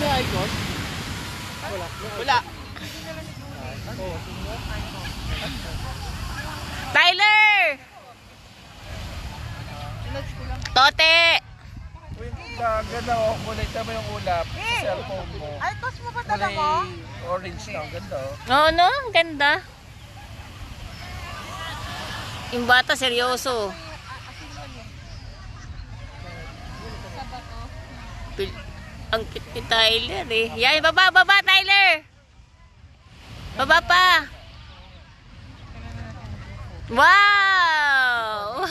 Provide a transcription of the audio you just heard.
may icon? Wala. Wala. Tyler! Tote! Uy, ganda oh. Kulay tama yung ulap sa cellphone mo. Ay, tos mo ba dala mo? Kulay orange na. Ganda oh. Oo, no? Ang ganda. Yung bata, seryoso. Ang cute ni Tyler eh. Yan, baba, Tyler! Baba pa! Wow!